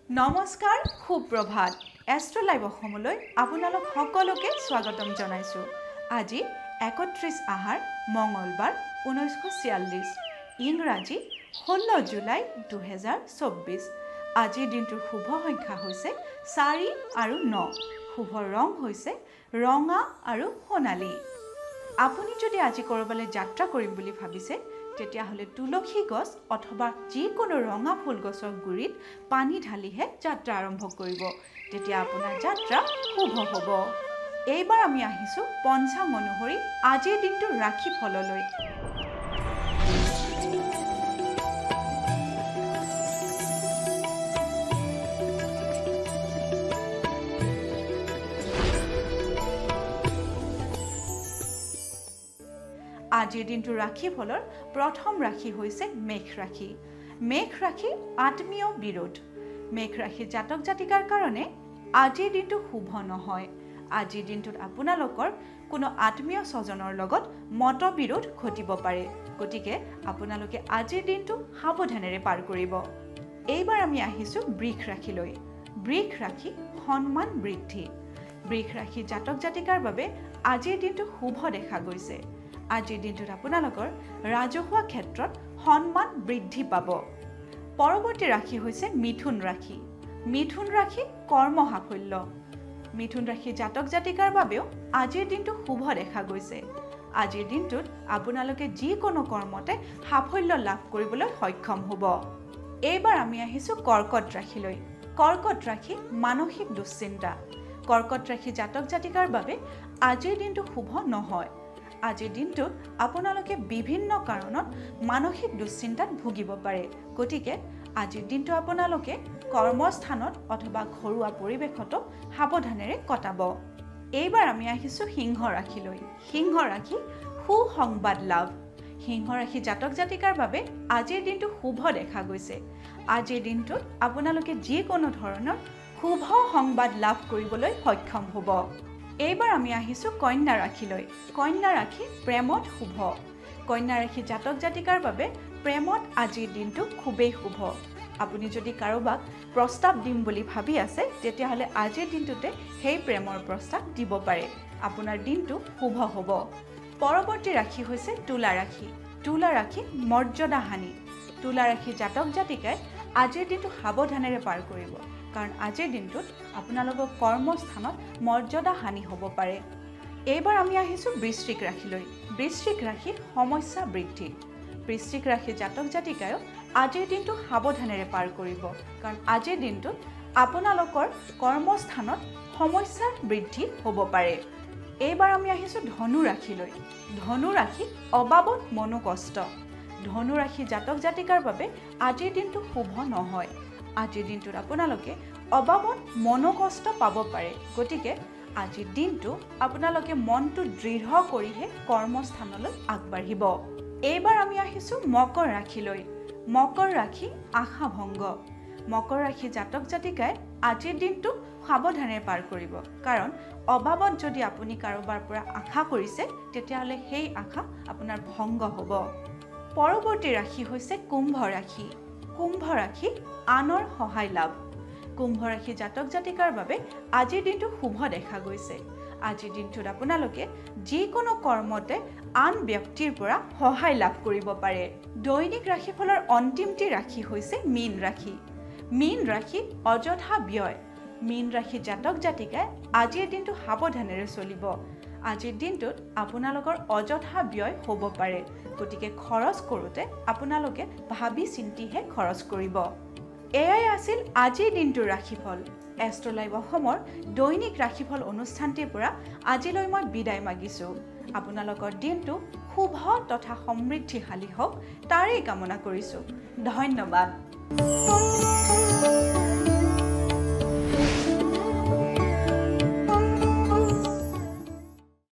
নমস্কাৰ সুপ্ৰভাত astro live অসমলৈ আপোনালোক সকলোকে স্বাগতম জনাইছো আজি 31 আহাৰ মঙ্গলবাৰ 1946 ইংৰাজী 16 জুলাই 2024 আজিৰ দিনটোৰ শুভ সংখ্যা হৈছে 4 আৰু 9 শুভ ৰং হৈছে ৰঙা আৰু সোণালী আপুনি যদি আজি কৰবালৈ যাত্ৰা কৰিম বুলি ভাবিছে তেতিয়া হলে তুলসী গছ অথবা যিকোনো ৰঙা ফুল গছৰ গুৰিত পানী ঢালিহে যাত্ৰা আৰম্ভ কৰিব তেতিয়া আপোনাৰ যাত্ৰা শুভ হ'ব এইবাৰ আমি আহিছো পঞ্চাং অনুসৰি আজিৰ দিনটোৰ ৰাশি ফললৈ আজিৰ দিনটোৰ ৰাশি ফলৰ প্ৰথম ৰাশি হৈছে মেঘ ৰাশি মেঘ ৰাশি আত্মীয় বিৰোধ মেঘ ৰাশি জাতক জাতিকাৰ কাৰণে আজিৰ দিনটো শুভ নহয় আজিৰ দিনটোত আপোনালোকৰ কোনো আত্মীয় স্বজনৰ লগত মতবিৰোধ ঘটিব পাৰে গতিকে আপোনালোকে আজিৰ দিনটো সাৱধানেৰে পাৰ কৰিব এইবাৰ আমি আহিছো বৃষ ৰাশিলৈ বৃষ ৰাশি সন্মান বৃদ্ধি বৃষ ৰাশি জাতক জাতিকাৰ বাবে আজিৰ দিনটো শুভ দেখা গৈছে আজিৰ দিনটোত আপোনালোকৰ ৰাজহুৱা ক্ষেত্ৰত সন্মান বৃদ্ধি পাব পৰৱৰ্তী ৰাশি হৈছে মিথুন ৰাশি মিথুন ৰাশি কৰ্ম সাফল্য মিথুন ৰাশি জাতক জাতিকাৰ বাবেও আজিৰ দিনটো শুভ দেখা গৈছে আজিৰ দিনটোত আপোনালোকে যিকোনো কৰ্মতে সাফল্য লাভ কৰিবলৈ সক্ষম হ'ব এইবাৰ আমি আহিছো কৰ্কট ৰাশিলৈ কৰ্কট ৰাশি মানসিক দুশ্চিন্তা কৰ্কট ৰাশি জাতক জাতিকাৰ বাবে আজিৰ দিনটো শুভ নহয় আজিৰ দিনটোত আপোনালোকে বিভিন্ন কাৰণত মানসিক দুশ্চিন্তাত ভুগিব পাৰে গতিকে আজিৰ দিনটো আপোনালোকে কৰ্মস্থানত অথবা ঘৰুৱা পৰিৱেশতো সাৱধানেৰে কটাব এইবাৰ আমি আহিছো সিংহ ৰাশিলৈ সিংহ ৰাশি সুসংবাদ লাভ সিংহ ৰাশি জাতক জাতিকাৰ বাবে আজিৰ দিনটো শুভ দেখা গৈছে আজিৰ দিনটোত আপোনালোকে যিকোনো ধৰণৰ শুভ সংবাদ লাভ কৰিবলৈ সক্ষম হ'ব এইবাৰ আমি আহিছো কন্যা ৰাশিলৈ কন্যা ৰাশি প্ৰেমত শুভ কন্যা ৰাশি জাতক জাতিকাৰ বাবে প্ৰেমত আজিৰ দিনটো খুবেই শুভ আপুনি যদি কাৰোবাক প্ৰস্তাৱ দিম বুলি ভাবি আছে তেতিয়াহলে আজিৰ দিনটোতে সেই প্ৰেমৰ প্ৰস্তাৱ দিব পাৰে আপোনাৰ দিনটো শুভ হ'ব পৰৱৰ্তী ৰাশি হৈছে তুলা ৰাশি মৰ্যাদা হানি তুলা ৰাশি জাতক জাতিকাই আজিৰ দিনটো সাৱধানেৰে পাৰ কৰিব কাৰণ আজিৰ দিনটোত আপোনালোকৰ কৰ্মস্থানত মৰ্যাদা হানি হ'ব পাৰে এইবাৰ আমি আহিছো বৃশ্চিক ৰাশিলৈ বৃশ্চিক ৰাশি সমস্যা বৃদ্ধি বৃশ্চিক ৰাশি জাতক জাতিকায়ো আজিৰ দিনটো সাৱধানেৰে পাৰ কৰিব কাৰণ আজিৰ দিনটোত আপোনালোকৰ কৰ্মস্থানত সমস্যা বৃদ্ধি হ'ব পাৰে এইবাৰ আমি আহিছো ধনু ৰাশিলৈ ধনু ৰাশি অবাবত মনোকষ্ট ধনু ৰাশি জাতক জাতিকাৰ বাবে আজিৰ দিনটো শুভ নহয় আজিৰ দিনটোত আপোনালোকে অবাবত মনোকষ্ট পাব পাৰে গতিকে আজিৰ দিনটো আপোনালোকে মনটো দৃঢ় কৰিহে কৰ্মস্থানলৈ আগবাঢ়িব এইবাৰ আমি আহিছো মকৰ ৰাশিলৈ মকৰ ৰাশি আশাভংগ মকৰ ৰাশি জাতক জাতিকাই আজিৰ দিনটো সাৱধানে পাৰ কৰিব কাৰণ অবাবত যদি আপুনি কাৰোবাৰ পৰা আশা কৰিছে তেতিয়াহলে সেই আশা আপোনাৰ ভংগ হ'ব পৰৱৰ্তী ৰাশি হৈছে কুম্ভ ৰাশি আনৰ সহায় লাভ কুম্ভ ৰাশি জাতক জাতিকাৰ বাবে আজিৰ দিনটো শুভ দেখা গৈছে আজিৰ দিনটোত আপোনালোকে যিকোনো কৰ্মতে আন ব্যক্তিৰ পৰা সহায় লাভ কৰিব পাৰে দৈনিক ৰাশিফলৰ অন্তিমটি ৰাশি হৈছে মীন ৰাশি অযথা ব্যয় মীন ৰাশি জাতক জাতিকাই আজিৰ দিনটো সাৱধানেৰে চলিব আজিৰ দিনটোত আপোনালোকৰ অযথা ব্যয় হ'ব পাৰে গতিকে খৰচ কৰোঁতে আপোনালোকে ভাবি চিন্তিহে খৰচ কৰিব এয়াই আছিল আজিৰ দিনটোৰ ৰাশিফল এষ্ট্ৰ লাইভ অসমৰ দৈনিক ৰাশিফল অনুষ্ঠানটিৰ পৰা আজিলৈ মই বিদায় মাগিছো আপোনালোকৰ দিনটো শুভ তথা সমৃদ্ধিশালী হওক তাৰেই কামনা কৰিছো ধন্যবাদ